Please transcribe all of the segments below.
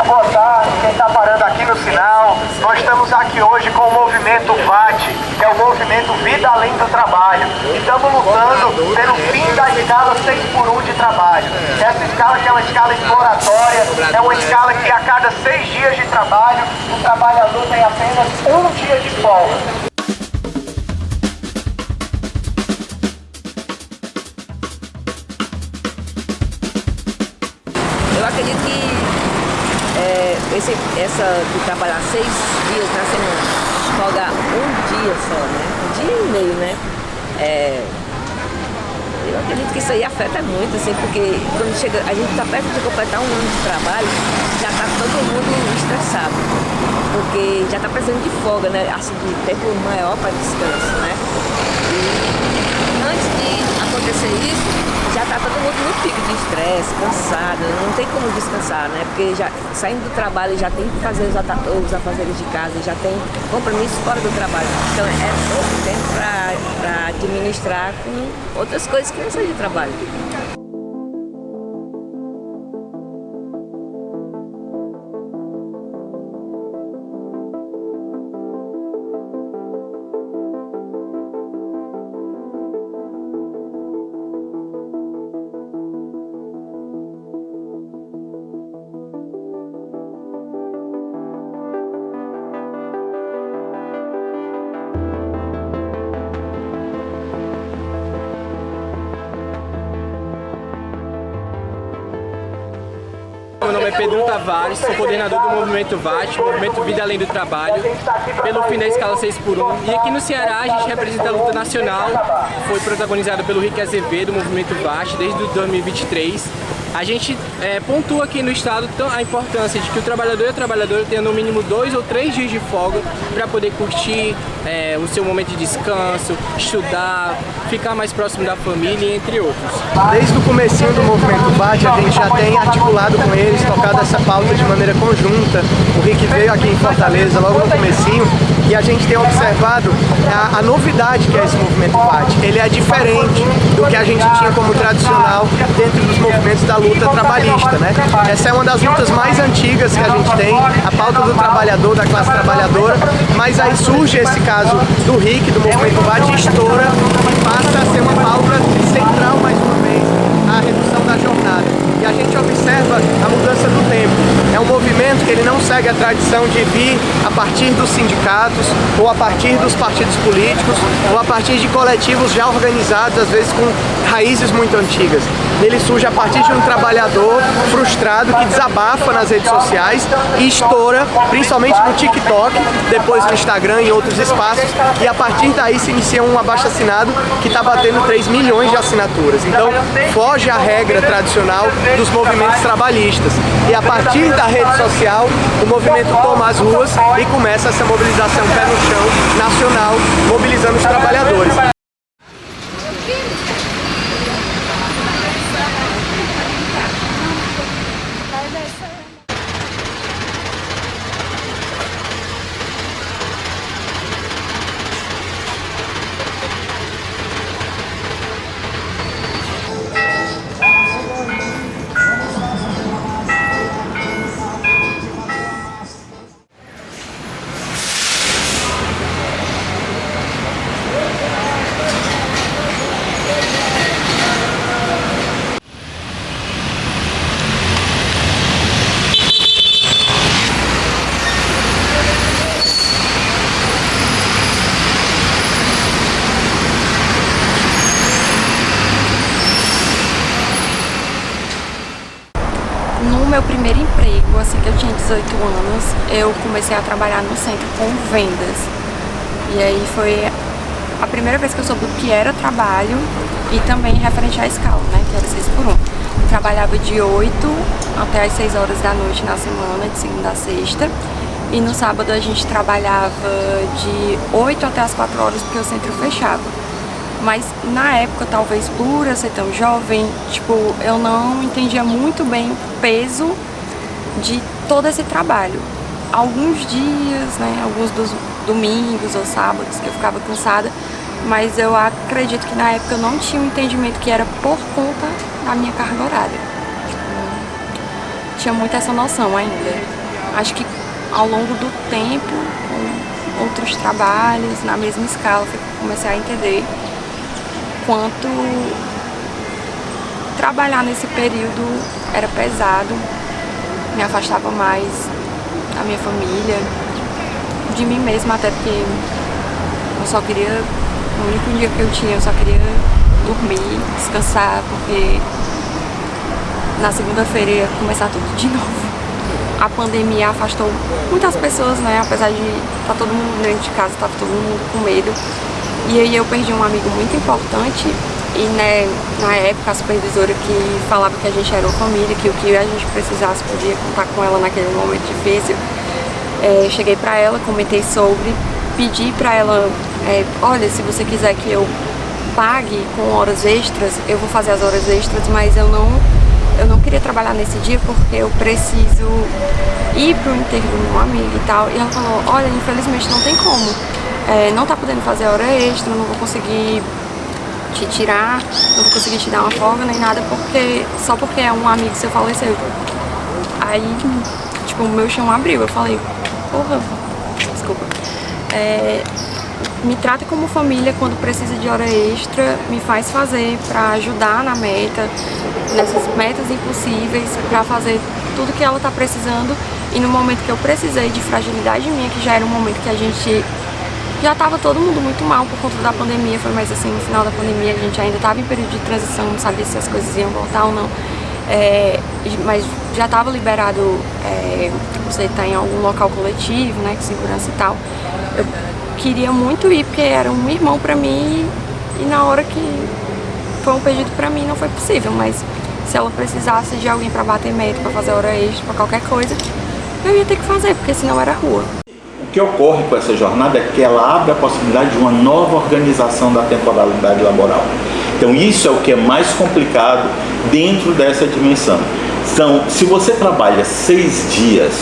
Boa tarde, quem está parando aqui no sinal. Nós estamos aqui hoje com o movimento VAT, que é o movimento Vida Além do Trabalho. E estamos lutando pelo fim da escala 6x1 de trabalho. Essa escala, que é uma escala exploratória, é uma escala que a cada 6 dias de trabalho, o trabalhador tem apenas 1 dia de folga. Eu acredito que essa de trabalhar 6 dias na semana, folgar 1 dia só, né? 1 dia e meio, né? Eu acredito que isso aí afeta muito, assim, porque quando chega, a gente está perto de completar 1 ano de trabalho, já está todo mundo estressado, porque já está precisando de folga, né? Assim, de tempo maior para descanso, né? E antes de acontecer isso, já está todo mundo no pico de estresse, cansado, não tem como descansar, né? Porque já saindo do trabalho já tem que fazer os afazeres de casa, já tem compromisso fora do trabalho. Então é pouco tempo para administrar com outras coisas que não sejam de trabalho. Meu nome é Pedro Tavares, sou coordenador do movimento VAT, movimento Vida Além do Trabalho, pelo fim da escala 6x1. E aqui no Ceará a gente representa a luta nacional, foi protagonizada pelo Rick Azevedo, o movimento VAT, desde 2023. A gente pontua aqui no estado a importância de que o trabalhador e a trabalhadora tenham no mínimo 2 ou 3 dias de folga para poder curtir o seu momento de descanso, estudar, ficar mais próximo da família, entre outros. Desde o comecinho do movimento VAT, a gente já tem articulado com eles, tocado essa pauta de maneira conjunta. O Rick veio aqui em Fortaleza logo no comecinho e a gente tem observado a novidade que é esse movimento VAT. Ele é diferente do que a gente tinha como tradicional dentro dos movimentos da luta trabalhista, né? Essa é uma das lutas mais antigas que a gente tem, a pauta do trabalhador, da classe trabalhadora, mas aí surge esse caso do Rick, do movimento VAT, estoura e passa a ser uma pauta central mais uma vez, a redução da jornada. E a gente observa a mudança do tempo. É um movimento que ele não segue a tradição de vir a partir dos sindicatos, ou a partir dos partidos políticos, ou a partir de coletivos já organizados, às vezes com raízes muito antigas. Ele surge a partir de um trabalhador frustrado que desabafa nas redes sociais e estoura, principalmente no TikTok, depois no Instagram e outros espaços, e a partir daí se inicia um abaixo-assinado que está batendo 3 milhões de assinaturas. Então foge à regra tradicional dos movimentos trabalhistas. E a partir da rede social, o movimento toma as ruas e começa essa mobilização pé no chão, nacional, mobilizando os trabalhadores. No meu primeiro emprego, assim que eu tinha 18 anos, eu comecei a trabalhar no centro com vendas. E aí foi a primeira vez que eu soube o que era trabalho e também referente à escala, né, que era 6x1. Eu trabalhava de 8 até as 6 horas da noite na semana, de segunda a sexta. E no sábado a gente trabalhava de 8 até as 4 horas porque o centro fechava. Mas na época, talvez por eu ser tão jovem, tipo, eu não entendia muito bem o peso de todo esse trabalho. Alguns dias, né, alguns dos domingos ou sábados que eu ficava cansada, mas eu acredito que na época eu não tinha um entendimento que era por conta da minha carga horária. tinha muito essa noção ainda. Acho que ao longo do tempo, com outros trabalhos, na mesma escala, comecei a entender quanto trabalhar nesse período era pesado, me afastava mais da minha família, de mim mesma, até porque eu só queria, o único dia que eu tinha, eu só queria dormir, descansar, porque na segunda-feira ia começar tudo de novo. A pandemia afastou muitas pessoas, né? Apesar de estar todo mundo dentro de casa, estava todo mundo com medo. E aí eu perdi um amigo muito importante e, né, na época a supervisora que falava que a gente era uma família, que o que a gente precisasse podia contar com ela naquele momento difícil. Cheguei pra ela, comentei sobre, pedi pra ela, olha, se você quiser que eu pague com horas extras, eu vou fazer as horas extras, mas eu não queria trabalhar nesse dia porque eu preciso ir pro enterro do meu amigo e tal. E ela falou, olha, infelizmente não tem como, não tá podendo fazer hora extra, não vou conseguir te tirar, não vou conseguir te dar uma folga nem nada, só porque é um amigo seu faleceu. Aí, tipo, o meu chão abriu, eu falei, porra, desculpa, me trata como família quando precisa de hora extra, me faz fazer pra ajudar na meta, nessas metas impossíveis, pra fazer tudo que ela tá precisando. E no momento que eu precisei de fragilidade minha, que já era um momento que a gente já tava todo mundo muito mal por conta da pandemia, foi mais assim, no final da pandemia a gente ainda tava em período de transição, não sabia se as coisas iam voltar ou não. Mas já estava liberado você estar em algum local coletivo, né, com segurança e tal. Eu queria muito ir porque era um irmão para mim e na hora que foi um pedido para mim não foi possível, mas se ela precisasse de alguém para bater meta, para fazer hora extra, para qualquer coisa, eu ia ter que fazer, porque senão era rua. O que ocorre com essa jornada é que ela abre a possibilidade de uma nova organização da temporalidade laboral. Então isso é o que é mais complicado dentro dessa dimensão. Então, se você trabalha 6 dias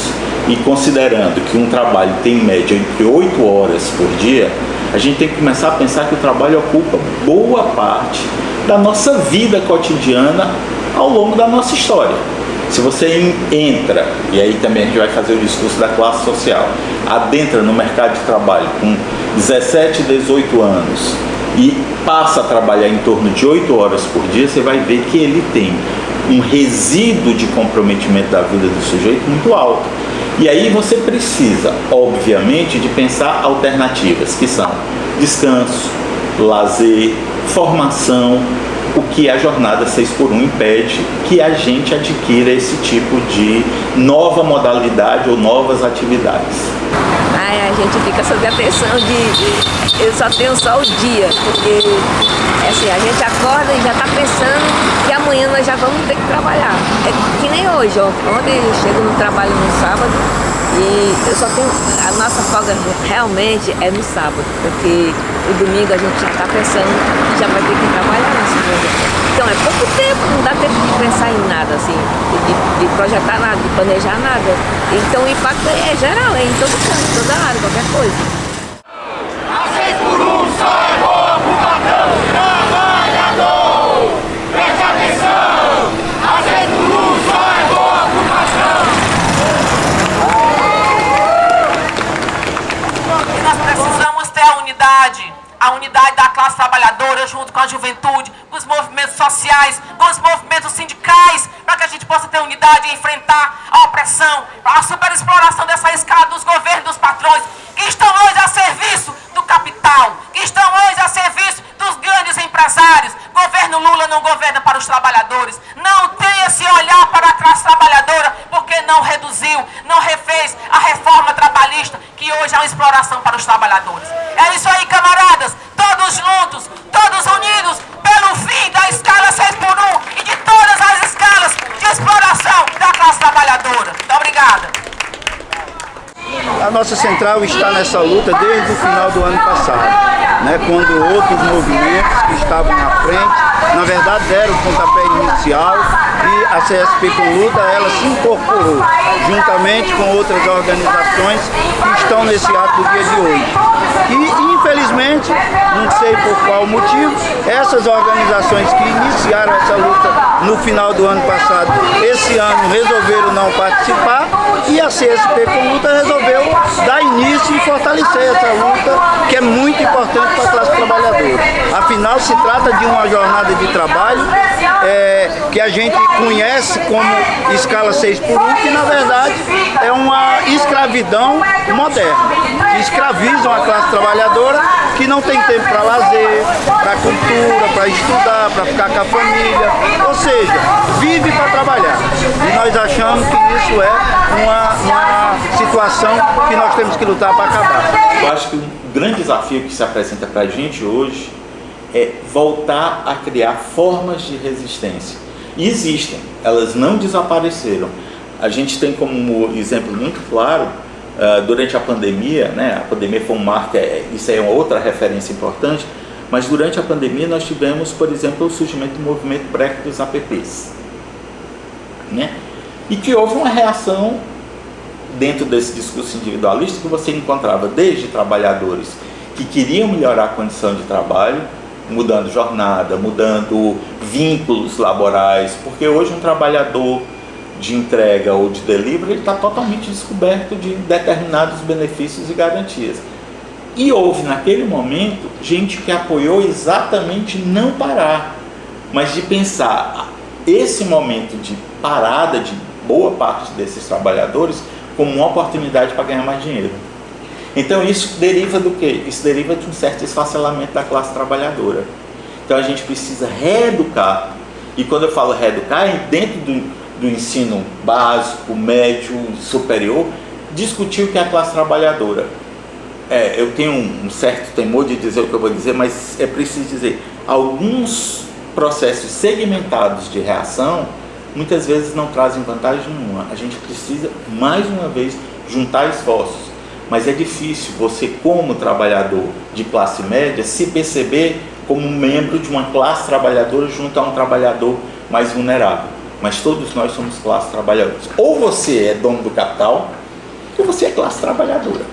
e considerando que um trabalho tem em média entre 8 horas por dia, a gente tem que começar a pensar que o trabalho ocupa boa parte da nossa vida cotidiana ao longo da nossa história. Se você entra, e aí também a gente vai fazer o discurso da classe social, adentra no mercado de trabalho com 17, 18 anos e passa a trabalhar em torno de 8 horas por dia, você vai ver que ele tem um resíduo de comprometimento da vida do sujeito muito alto. E aí você precisa, obviamente, de pensar alternativas, que são descanso, lazer, formação, o que a jornada 6x1 impede que a gente adquira esse tipo de nova modalidade ou novas atividades. A gente fica sob a pressão eu só tenho só o dia, porque assim, a gente acorda e já está pensando que amanhã nós já vamos ter que trabalhar. É que nem hoje, ontem eu chego no trabalho no sábado e eu só tenho, a nossa folga realmente é no sábado, porque o domingo a gente já está pensando que já vai ter que trabalhar na segunda. Então é pouco tempo, não dá tempo de pensar em nada, assim, de projetar nada, de planejar nada. Então o impacto é geral, é em todo canto, em toda área, qualquer coisa. A 6x1 só é boa pro patrão trabalhador. Preste atenção, a 6x1 só é boa pro patrão. Nós precisamos ter a unidade da classe trabalhadora junto com a juventude, com os movimentos sociais, com os movimentos sindicais, para que a gente possa ter unidade e enfrentar a opressão, a superexploração dessa escala dos governos, dos patrões, que estão hoje a serviço do capital, que estão hoje a serviço dos grandes empresários. Governo Lula não governa para os trabalhadores, não tem esse olhar para a classe trabalhadora, porque não reduziu, não refez a reforma trabalhista, que hoje é uma exploração para os trabalhadores. É isso aí, camaradas, todos juntos, todos unidos, pelo fim da escala 6x1 e de todas as escalas de exploração da classe trabalhadora. Muito obrigada. A nossa central está nessa luta desde o final do ano passado, né, quando outros movimentos que estavam à frente, na verdade deram o pontapé inicial e a CSP com Luta ela se incorporou juntamente com outras organizações que estão nesse ato do dia de hoje. E infelizmente, não sei por qual motivo, essas organizações que iniciaram essa luta no final do ano passado, esse ano resolveram não não participar, e a CSP com Luta resolveu dar início e fortalecer essa luta, que é muito importante para a classe trabalhadora. Afinal, se trata de uma jornada de trabalho que a gente conhece como escala 6x1, que na verdade é uma escravidão moderna, que escravizam a classe trabalhadora, que não tem tempo para lazer, para cultura, para estudar, para ficar com a família, ou seja, vive para trabalhar. E nós achamos que isso é uma situação que nós temos que lutar para acabar. Eu acho que um grande desafio que se apresenta para a gente hoje é voltar a criar formas de resistência. E existem, elas não desapareceram. A gente tem como exemplo muito claro, durante a pandemia, né? A pandemia foi um marco, isso é uma outra referência importante, mas durante a pandemia nós tivemos, por exemplo, o surgimento do movimento break dos APPs, né? E que houve uma reação dentro desse discurso individualista que você encontrava desde trabalhadores que queriam melhorar a condição de trabalho, mudando jornada, mudando vínculos laborais, porque hoje um trabalhador de entrega ou de delivery, ele está totalmente descoberto de determinados benefícios e garantias. E houve naquele momento gente que apoiou exatamente não parar, mas de pensar esse momento de parada de boa parte desses trabalhadores como uma oportunidade para ganhar mais dinheiro. Então isso deriva do quê? Isso deriva de um certo esfacelamento da classe trabalhadora. Então a gente precisa reeducar, e quando eu falo reeducar, é dentro do ensino básico, médio, superior, discutir o que é a classe trabalhadora. Eu tenho um certo temor de dizer o que eu vou dizer, mas é preciso dizer, alguns processos segmentados de reação muitas vezes não trazem vantagem nenhuma. A gente precisa, mais uma vez, juntar esforços. Mas é difícil você, como trabalhador de classe média, se perceber como membro de uma classe trabalhadora junto a um trabalhador mais vulnerável. Mas todos nós somos classe trabalhadora. Ou você é dono do capital, ou você é classe trabalhadora.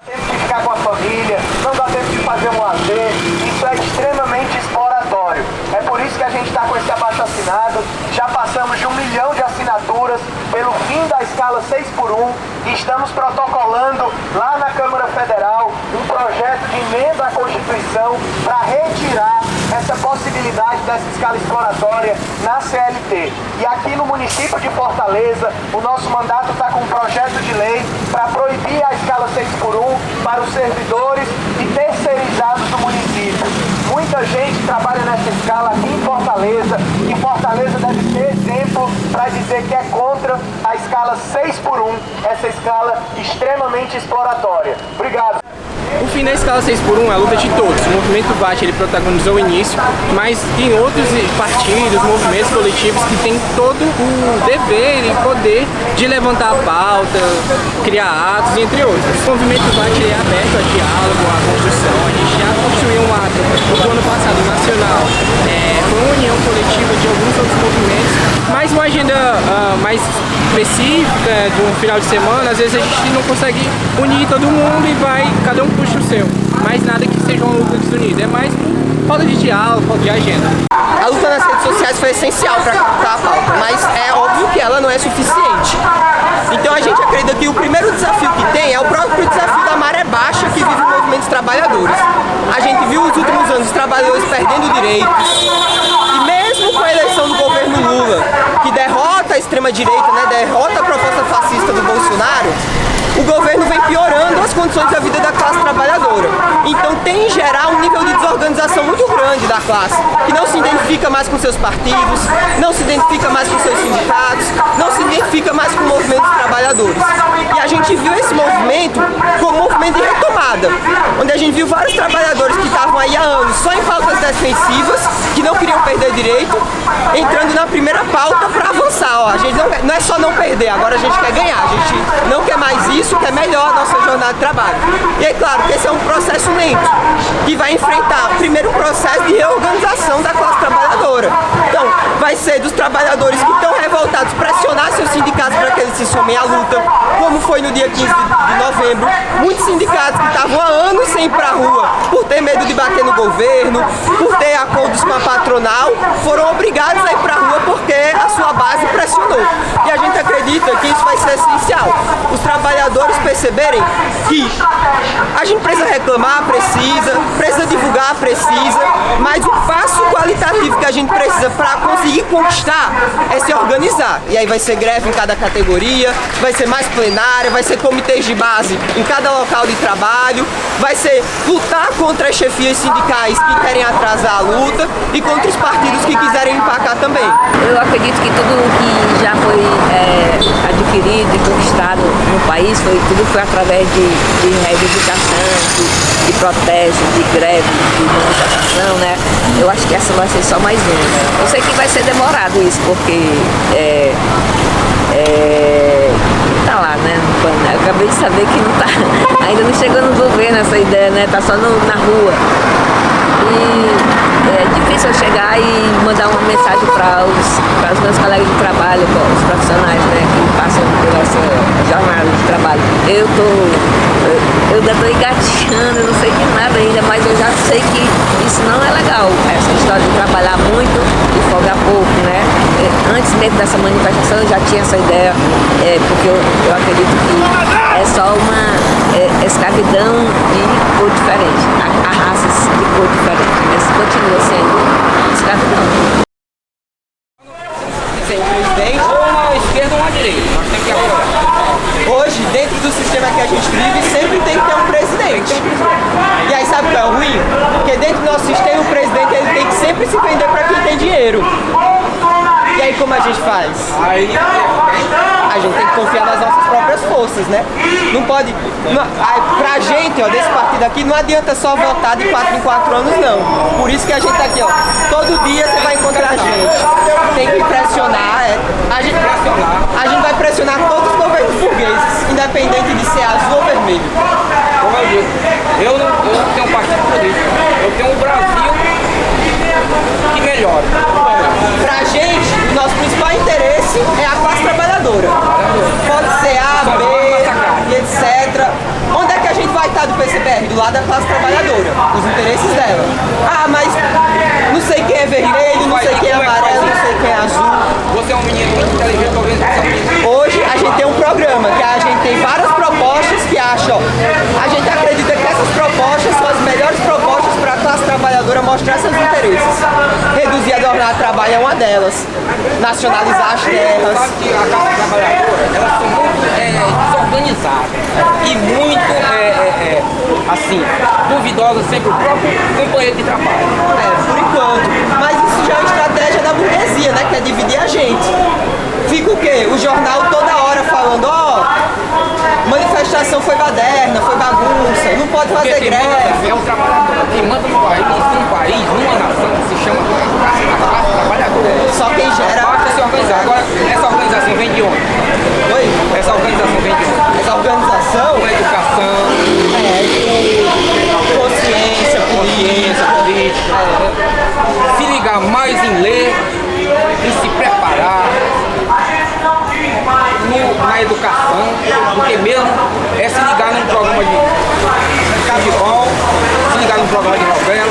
Tempo de ficar com a família, não dá tempo de fazer um lazer, isso é extremamente exploratório. É por isso que a gente está com esse abaixo-assinado, já passamos de 1 milhão de assinaturas pelo fim da escala 6x1 e estamos protocolando lá na Câmara Federal um projeto de emenda à Constituição para retirar essa possibilidade dessa escala exploratória na CLT. E aqui no município de Fortaleza, o nosso mandato está com um projeto de lei para proibir a escala 6x1 para os servidores e terceirizados do município. Muita gente trabalha nessa escala aqui em Fortaleza, e Fortaleza deve ser exemplo para dizer que é contra a escala 6x1, essa escala extremamente exploratória. Obrigado. O fim da escala 6x1 é a luta de todos. O movimento VAT ele protagonizou o início, mas tem outros partidos, movimentos coletivos que têm todo o dever e poder de levantar a pauta, criar atos, entre outros. O movimento VAT é aberto a diálogo, à construção. A gente já construiu um ato no ano passado nacional. Foi uma união coletiva de alguns outros movimentos, mas uma agenda mais específica de um final de semana, às vezes a gente não consegue unir todo mundo e vai, cada um puxa o seu. Mas nada que seja uma luta desunida, é mais falta de diálogo, falta de agenda. A luta nas redes sociais foi essencial para captar a pauta, mas é óbvio que ela não é suficiente. Então a gente acredita que o primeiro desafio que tem é o próprio desafio da maré baixa que vive o movimento dos trabalhadores. A gente viu nos últimos anos os trabalhadores perdendo direitos, e mesmo com a eleição do governo Lula, que derrota a extrema-direita, né, derrota a proposta fascista do Bolsonaro, o governo vem piorando as condições da vida da classe trabalhadora. Então tem em geral um nível de desorganização muito grande da classe, que não se identifica mais com seus partidos, não se identifica mais com seus sindicatos, não se identifica mais com o movimento dos trabalhadores. E a gente viu esse movimento como um movimento de retomada, onde a gente viu vários trabalhadores que estavam aí há anos só em pautas defensivas, que não queriam perder direito, entrando na primeira pauta para avançar. Ó, a gente não é só não perder, agora a gente quer ganhar, a gente não quer mais isso, quer melhor a nossa jornada de trabalho. E é claro que esse é um processo lento, que vai enfrentar primeiro um processo de reorganização da classe trabalhadora. Então, vai ser dos trabalhadores que estão revoltados pressionar seus sindicatos para que eles se somem à luta, como foi no dia 15 de novembro. Muitos sindicatos que estavam há anos sem ir para a rua, por ter medo de bater no governo, por ter acordos com a patronal, foram obrigados a ir para a rua porque a sua base pressionou. E a gente acredita luta que isso vai ser essencial. Os trabalhadores perceberem que a gente precisa reclamar, precisa divulgar, mas o passo qualitativo que a gente precisa para conseguir conquistar é se organizar. E aí vai ser greve em cada categoria, vai ser mais plenária, vai ser comitês de base em cada local de trabalho, vai ser lutar contra as chefias sindicais que querem atrasar a luta e contra os partidos que quiserem empacar também. Eu acredito que tudo que já foi adquirido e conquistado no país, tudo foi através de reivindicação, de protesto, de greve, de manifestação, né? Eu acho que essa vai ser só mais uma. Eu sei que vai ser demorado isso, porque tá lá, né? Eu acabei de saber que não tá, ainda não chegou no governo essa ideia, né? Tá só na rua. E é difícil eu chegar e mandar uma mensagem para os meus colegas de trabalho, os profissionais, né, que passam por essa jornada de trabalho. Eu ainda estou engatinhando, eu não sei de nada ainda, mas eu já sei que isso não é legal, essa história de trabalhar muito e folgar pouco, né? Antes mesmo dessa manifestação eu já tinha essa ideia, porque eu acredito que é só uma escravidão de cor diferente, a raças de cor diferente, mas continua sendo escravidão. Sem um presidente, Ou uma esquerda ou uma direita, nós temos que apoiar. hoje, dentro do sistema que a gente vive, sempre tem que ter um presidente. E aí sabe o que é ruim? Porque dentro do nosso sistema o presidente ele tem que sempre se vender para quem tem dinheiro. E aí como a gente faz? A gente tem que confiar nas nossas próprias forças, né? Não pode... pra gente, ó, desse partido aqui, não adianta só votar de 4 em 4 anos, não. Por isso que a gente tá aqui, ó. Todo dia você vai encontrar a gente. Tem que pressionar, A gente vai pressionar todos os governos burgueses, independente de ser azul ou vermelho. Como eu digo, eu não tenho um partido político, eu tenho um Brasil que melhora. Pra gente, o nosso principal interesse é a classe trabalhadora. Pode ser A, B, e etc. Onde é que a gente vai estar do PCBR? Do lado da classe trabalhadora, os interesses dela. Ah, mas não sei quem é vermelho, não sei quem é amarelo, não sei quem é azul. Você é um menino muito inteligente, talvez você é um menino. Hoje a gente tem um programa que a gente tem várias propostas que acham, a gente acredita que essas propostas são as melhores propostas para a classe trabalhadora mostrar seus interesses. Reduzir a jornada de trabalho é uma delas. Nacionalizar as terras. Sabe que a classe trabalhadora, elas são muito desorganizadas e muito, assim, duvidosas sempre o próprio companheiro de trabalho. Por enquanto. Mas isso já é uma estratégia da burguesia, né? Que é dividir a gente. Fica o quê? O jornal toda hora falando, manifestação foi baderna, foi bagunça, não pode fazer greve. É o trabalhador. Quem manda num país, numa nação, se chama classe trabalhadora. Só quem gera... Basta se organizar. Agora, essa organização vem de onde? Oi? Essa organização vem de onde? Essa organização... Com educação, consciência política. se ligar mais em ler, em se preparar na educação, do que mesmo se ligar num programa de futebol, se ligar num programa de novela.